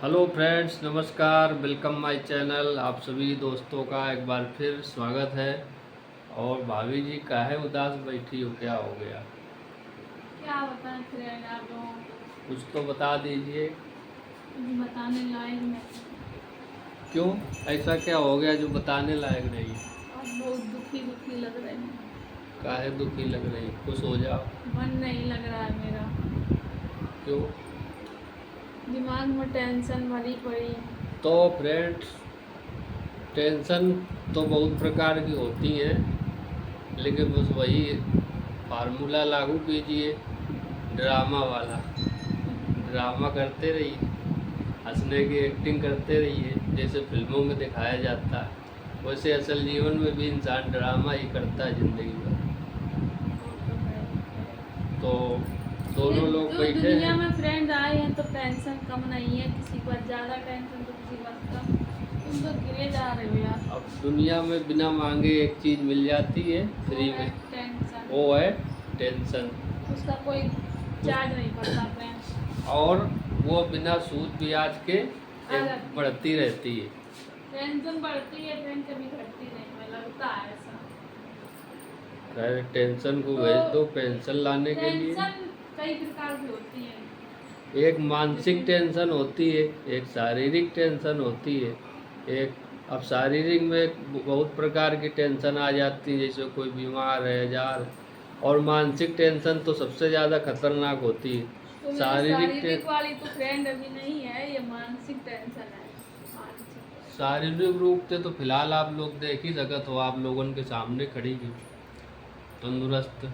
Hello friends, नमस्कार। Welcome my channel. आप सभी दोस्तों का एक बार फिर स्वागत है। और भाभी जी काहे उदास बैठी हो, क्या हो गया? क्या बताएं फ्रेंड आप लोगों को। कुछ तो बता दीजिए। कुछ बताने लायक नहीं। क्यों? ऐसा क्या हो गया जो बताने लायक नहीं? अब बहुत दुखी दुखी लग रहे हैं। काहे दुखी लग रही? खुश हो जाओ। मन नहीं लग रहा है मेरा। क्यों? दिमाग में टेंशन भरी पड़ी। तो फ्रेंड्स, टेंशन तो बहुत प्रकार की होती हैं, लेकिन बस वही फार्मूला लागू कीजिए, ड्रामा वाला। ड्रामा करते रहिए, हंसने की एक्टिंग करते रहिए, जैसे फिल्मों में दिखाया जाता है वैसे असल जीवन में भी इंसान ड्रामा ही करता है ज़िंदगी भर। वो तो है। तो ये दोनों लोग जो बैठे दुनिया हैं। में फ्रेंड आए हैं तो टेंशन कम नहीं है, किसी के पास ज़्यादा टेंशन तो किसी के पास कम। तुम तो गिरे जा रहे हो यार। अब दुनिया में बिना मांगे एक चीज़ मिल जाती है वो फ्री है में, टेंशन। वो है टेंशन। उसका कोई चार्ज नहीं पड़ता फ्रेंड। और वो बिना सूद ब्याज के आ एक जाती है। बढ़ती रहती है। टेंशन बढ़ती है फ्रेंड, कभी घटती नहीं, मुझे लगता है ऐसा। अरे टेंशन को तो भेज दो पेंशन लाने के लिए। टेंशन कई प्रकार की होती है। एक मानसिक जैसे टेंशन होती है, एक शारीरिक टेंशन होती है। एक अब शारीरिक में बहुत प्रकार की टेंशन आ जाती है, जैसे कोई बीमार है, जा रहा है। और मानसिक टेंशन तो सबसे ज़्यादा खतरनाक होती है। तो मेरी शारीरिक शारीरिक वाली तो फ्रेंड अभी नहीं है, ये मानसिक टेंशन है। मानसिक शारीरिक रूप से तो फिलहाल आप लोग देख ही सकत हो, आप लोगों के सामने खड़ी की तंदुरुस्त।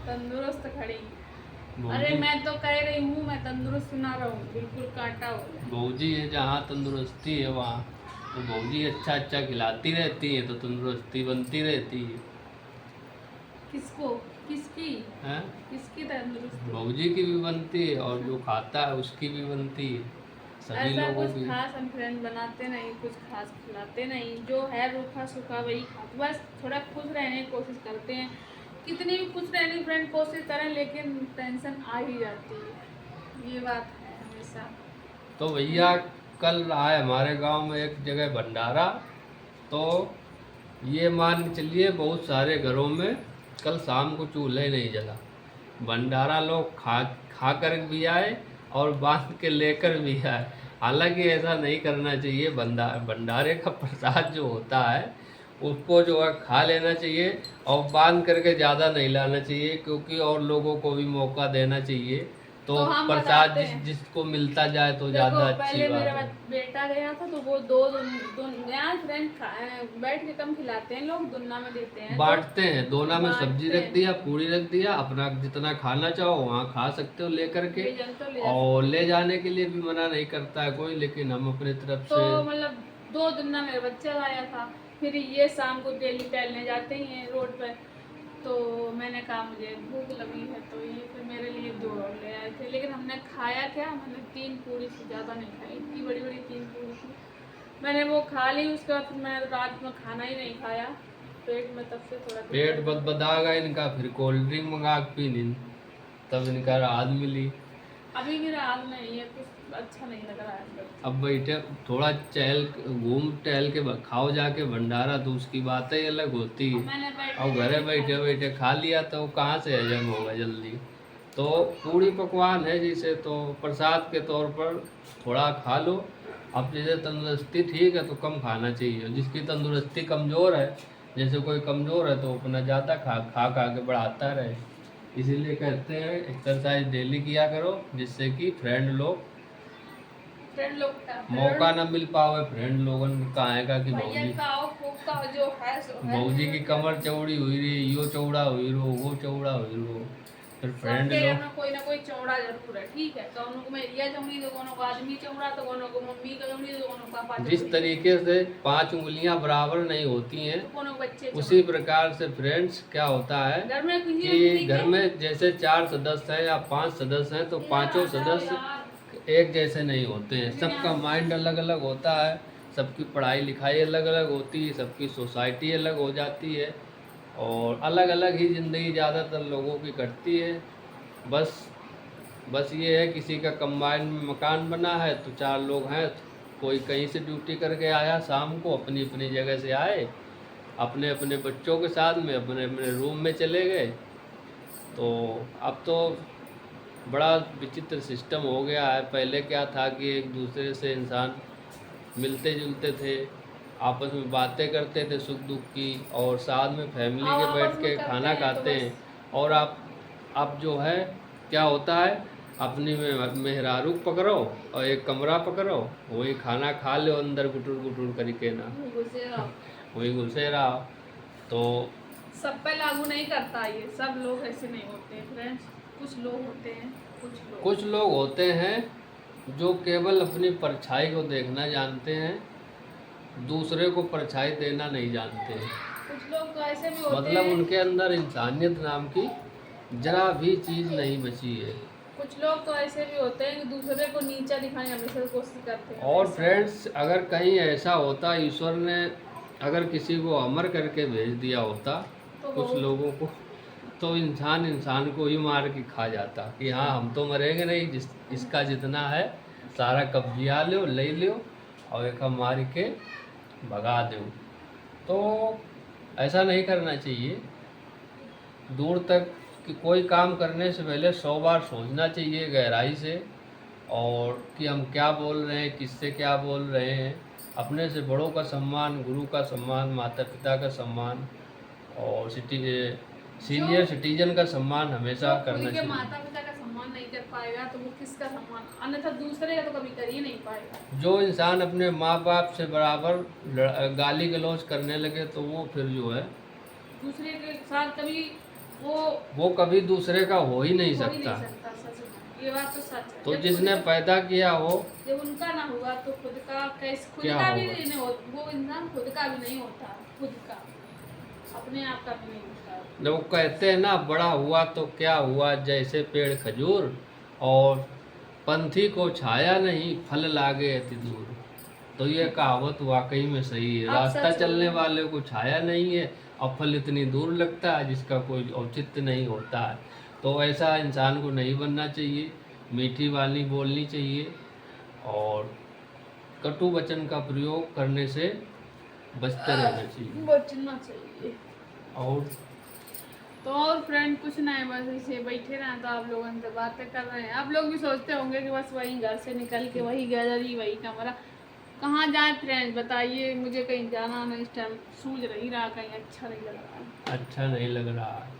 तंदुरुस्त खड़ी। अरे बहूजी मैं तो कह रही हूँ, मैं तंदुरुस्त ना रहूँ, बिल्कुल कांटा हो जाए। बहूजी है, जहाँ तंदुरुस्ती है वहाँ तो बहूजी अच्छा अच्छा खिलाती रहती है, तो तंदुरुस्ती बनती रहती है। किसको? किसकी? हैं? किसकी तंदुरुस्ती? भौजी की भी बनती है और जो खाता है उसकी भी बनती है, सभी ऐसा लोगों कुछ की। खास हम फ्रेंड बनाते नहीं, कुछ खास खिलाते नहीं, जो है रूखा सूखा वही खाते, बस थोड़ा खुश रहने की कोशिश करते हैं। कितनी भी खुश रहने की फ्रेंड कोशिश करें, लेकिन टेंशन आ ही जाती है, ये बात है हमेशा। तो भैया, कल रहा है हमारे गांव में एक जगह भंडारा। तो ये मान के चलिए बहुत सारे घरों में कल शाम को चूल्हा ही नहीं जला। भंडारा लोग खा खा कर भी आए और बांध के लेकर भी आए। हालांकि ऐसा नहीं करना चाहिए। भंडारे का प्रसाद जो होता है उसको जो है खा लेना चाहिए, और बांध करके ज़्यादा नहीं लाना चाहिए, क्योंकि और लोगों को भी मौका देना चाहिए। तो तो हम प्रसाद बताते हैं। जिसको मिलता जाए तो देखो ज़्यादा अच्छी पहले बात मेरा है। बेटा गया था, तो वो दो यहाँ फ्रेंड बैठ के कम खिलाते हैं, लोग दुन्ना में देते हैं तो बांटते हैं, दोना में सब्जी बांटते रख हैं। दिया, पूरी रख दिया, अपना जितना खाना चाहो वहाँ खा सकते हो लेकर के। ले जाओ तो ले जा और सकते ले हैं। जाने के लिए भी मना नहीं करता है कोई, लेकिन हम अपनी तरफ तो से। मतलब दो दुन्ना मेरा बच्चा लाया था। फिर ये शाम को डेली टहलने जाते ही हैं रोड पर। तो मैंने कहा मुझे भूख लगी है, तो ये फिर मेरे लिए दो और ले आए थे, लेकिन हमने खाया क्या, मैंने 3 पूरी से ज़्यादा नहीं खाई, इतनी बड़ी बड़ी 3 पूरी थी। मैंने वो खा ली, उसके बाद फिर मैं रात में खाना ही नहीं खाया। पेट में तब से थोड़ा पेट दिक्कत है। बदबदागा इनका, फिर कोल्ड ड्रिंक मंगा के पी ली, तब इनका राहत मिली। अभी मेरा हाल नहीं है, कुछ अच्छा नहीं लग रहा है अंदर से। अब बैठे थोड़ा चहल घूम टहल के खाओ जाके भंडारा, तो उसकी बातें ही अलग होती अब है। मैंने और बैठे घरे बैठे खा बैठे लिया। बैठे खा लिया तो कहाँ से हजम होगा जल्दी। तो पूड़ी पकवान है जिसे तो प्रसाद के तौर पर थोड़ा खा लो। अब जैसे तंदुरुस्ती ठीक है तो कम खाना चाहिए, जिसकी तंदुरुस्ती कमज़ोर है, जैसे कोई कमज़ोर है तो अपना ज़्यादा खा खा खा के बढ़ाता रहे। इसीलिए कहते हैं एक्सरसाइज डेली किया करो, जिससे कि फ्रेंड लोग फ्रेंड लोग का मौका फ्रेंड ना मिल पावे। फ्रेंड लोगन कहेगा कि भैया भौजी, का खूब का जो है सो है, भौजी की मेरा क्या कमर करूं। चौड़ी हुई रही, यो चौड़ा हुई रो, वो चौड़ा हुई रो। फिर फ्रेंड सबके घर लोग में कोई ना कोई चौड़ा जरूर है, ठीक है, तो उनको मैं रिया चौड़ी, तो कोनो को आदमी चौड़ा, तो कोनो को मम्मी का चौड़ी, तो कोनो को पापा जिस चौड़ी, तरीके से 5 उंगलियां बराबर नहीं होती हैं, तो कोनो को बच्चे उसी चौड़े। प्रकार से फ्रेंड्स क्या होता है घर में किसी न कि किसी घर के में जैसे 4 सदस्य हैं या 5 सदस्य हैं, तो पांचों सदस्य एक जैसे नहीं होते हैं। सबका माइंड अलग अलग होता है, सबकी पढ़ाई लिखाई अलग अलग होती है, सबकी सोसाइटी अलग हो जाती है, और अलग अलग ही ज़िंदगी ज़्यादातर लोगों की कटती है। बस बस ये है किसी का कंबाइन में मकान बना है तो 4 लोग हैं, कोई कहीं से ड्यूटी करके आया, शाम को अपनी अपनी जगह से आए, अपने अपने बच्चों के साथ में अपने अपने रूम में चले गए। तो अब तो बड़ा विचित्र सिस्टम हो गया है। पहले क्या था कि एक दूसरे से इंसान मिलते जुलते थे, आपस में बातें करते थे सुख दुख की, और साथ में फैमिली अब के बैठ आपस में के करते खाना हैं तो खाते बस। हैं। और आप अब जो है क्या होता है, अपनी में मेहरारू पकड़ो और एक कमरा पकड़ो, वही खाना खा लो अंदर गुटुर गुटुर करके ना, घुसे रहो। वही घुसे रहो। तो सब पे लागू नहीं करता ये, सब लोग ऐसे नहीं होते फ्रेंड्स, कुछ लोग होते हैं, कुछ लोग होते हैं जो केवल अपनी परछाई को देखना जानते हैं, दूसरे को परछाई देना नहीं जानते हैं। कुछ लोग तो ऐसे भी होते मतलब हैं, उनके अंदर इंसानियत नाम की जरा भी चीज़ नहीं बची है। कुछ लोग तो ऐसे भी होते हैं कि दूसरे को नीचा दिखाने हमेशा कोशिश करते हैं। और फ्रेंड्स, अगर कहीं ऐसा होता, ईश्वर ने अगर किसी को अमर करके भेज दिया होता तो कुछ लोगों को, तो इंसान को ही मार के खा जाता कि हाँ हम तो मरेंगे नहीं, इसका जितना है सारा कब्जिया लो, ले लो और एक हम मार के भगा दो। तो ऐसा नहीं करना चाहिए। दूर तक कि कोई काम करने से पहले 100 बार सोचना चाहिए गहराई से, और कि हम क्या बोल रहे हैं, किससे क्या बोल रहे हैं। अपने से बड़ों का सम्मान, गुरु का सम्मान, माता पिता का सम्मान और सीनियर सिटीजन का सम्मान हमेशा करना जो चाहिए। माता पिता का सम्मान नहीं कर पाएगा तो वो किसका सम्मान, अन्यथा दूसरे का तो कभी कर ही नहीं पाएगा। जो इंसान अपने माँ बाप से बराबर गाली गलौज करने लगे तो वो फिर जो है दूसरे के साथ कभी वो कभी दूसरे का हो ही नहीं हो ही सकता। नहीं सकता, सच में ये बात तो सच है। तो जब जिसने खुद- पैदा किया हो, जब उनका ना हुआ तो खुद का कैसे, खुद क्या का भी होगा? नहीं हो, वो इंसान खुद का भी नहीं होता, खुद का अपने आप का भी नहीं होता। जब वो कहते हैं ना, बड़ा हुआ तो क्या हुआ जैसे पेड़ खजूर, और पंथी को छाया नहीं फल लागे अति दूर। तो ये कहावत वाकई में सही है। आप रास्ता सच चलने बोल रहे वाले को छाया नहीं है और फल इतनी दूर लगता है जिसका कोई औचित्य नहीं होता है। तो ऐसा इंसान को नहीं बनना चाहिए। मीठी वाणी बोलनी चाहिए और कटु वचन का प्रयोग करने से बचते रहना चाहिए। बचना चाहिए। और फ्रेंड कुछ नहीं, बस ऐसे बैठे रहे तो आप लोगों से बातें कर रहे हैं। आप लोग भी सोचते होंगे कि बस वही घर से निकल के वही गैलरी वही कमरा, कहाँ जाए फ्रेंड्स बताइए। मुझे कहीं जाना नहीं, इस टाइम सूझ नहीं रहा, कहीं अच्छा नहीं लग रहा। अच्छा नहीं लग रहा है।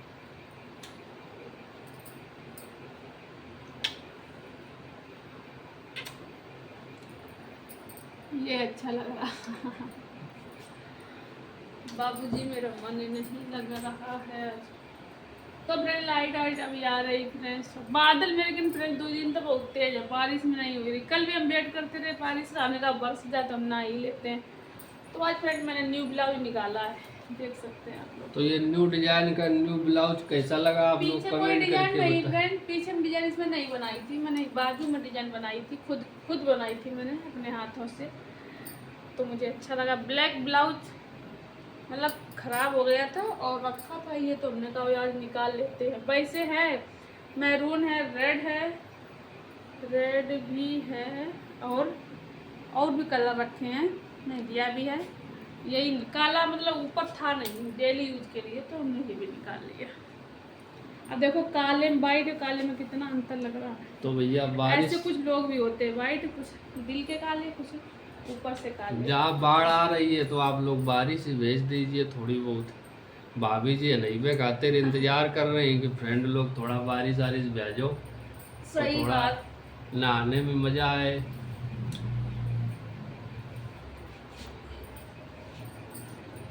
ये अच्छा लग रहा। बाबूजी मेरा मन नहीं लग रहा है। तो फ्रेंड लाइट वाइट अभी आ रही फ्रेंड्स, बादल में, लेकिन फ्रेंड 2 दिन तो बहुत तेज है, बारिश में नहीं हुई रही। कल भी हम वेट करते रहे बारिश आने का, बरस जाए तो हम नहा ही लेते हैं। तो आज फ्रेंड मैंने न्यू ब्लाउज निकाला है, देख सकते हैं आप लोग। तो ये न्यू डिजाइन का न्यू ब्लाउज कैसा लगा आप लोग पीछे कोई कमेंट डिजाइन करके नहीं बताएं। फ्रेंड, पीछे हम डिजाइन इसमें नहीं बनाई थी, मैंने बाजू में डिजाइन बनाई थी, खुद बनाई थी मैंने अपने हाथों से। तो मुझे अच्छा लगा। ब्लैक ब्लाउज मतलब ख़राब हो गया था और रखा था ये, तो हमने कहा आज निकाल लेते हैं। वैसे है मैरून है, रेड भी है और भी कलर रखे हैं, नहीं दिया भी है। यही काला मतलब ऊपर था नहीं, डेली यूज के लिए, तो हमने ये भी निकाल लिया। अब देखो काले में वाइट, काले में कितना अंतर लग रहा है। तो भैया बारिश, ऐसे कुछ लोग भी होते हैं वाइट, कुछ दिल के काले, कुछ ऊपर से काले। जहाँ बाढ़ आ रही है तो आप लोग बारिश ही भेज दीजिए थोड़ी बहुत। भाभी जी नहीं बे खातिर इंतजार कर रहे हैं कि फ्रेंड लोग थोड़ा बारिश वारिश भेजो, तो सही थोड़ा बात। नहाने में मजा आए।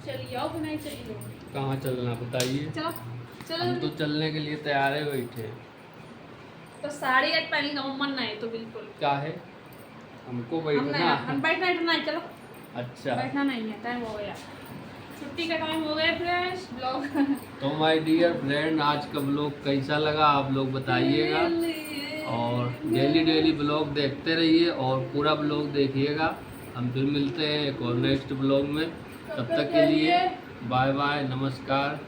चलिए आओ कि नहीं चलिए? कहाँ चलना बताइए। चलो चलो हम तो चलने के लिए तैयार है बैठे। तो साड़ी आज पहनने का मन नहीं तो बिल्कुल। क्या है, हमको हम बैठना हम बैठना नहीं, चलो अच्छा। बैठना नहीं है, टाइम हो गया, छुट्टी का टाइम हो गया फ्रेंड्स। ब्लॉग तो माय डियर फ्रेंड, आज का ब्लॉग कैसा लगा आप लोग बताइएगा, और डेली ब्लॉग देखते रहिए और पूरा ब्लॉग देखिएगा। हम फिर मिलते हैं एक और नेक्स्ट ब्लॉग में। तब तक के लिए बाय बाय, नमस्कार।